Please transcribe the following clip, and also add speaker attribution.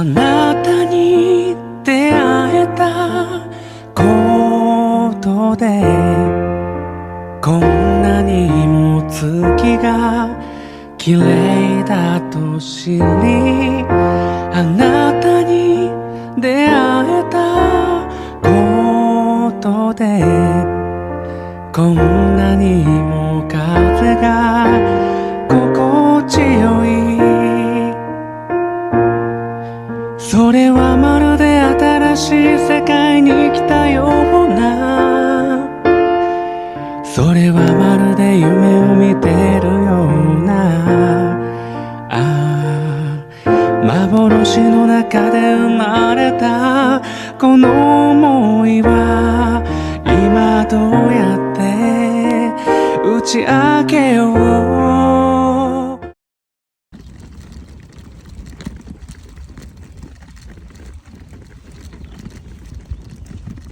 Speaker 1: あなたに出会えたことでこんなにも月が綺麗だと知り、あなたに出会えたことでこんなにも風が心地よい。それはまるで新しい世界に来たような、それはまるで夢を見てるような、幻の中で生まれたこの想いは今どうやって打ち明けよう。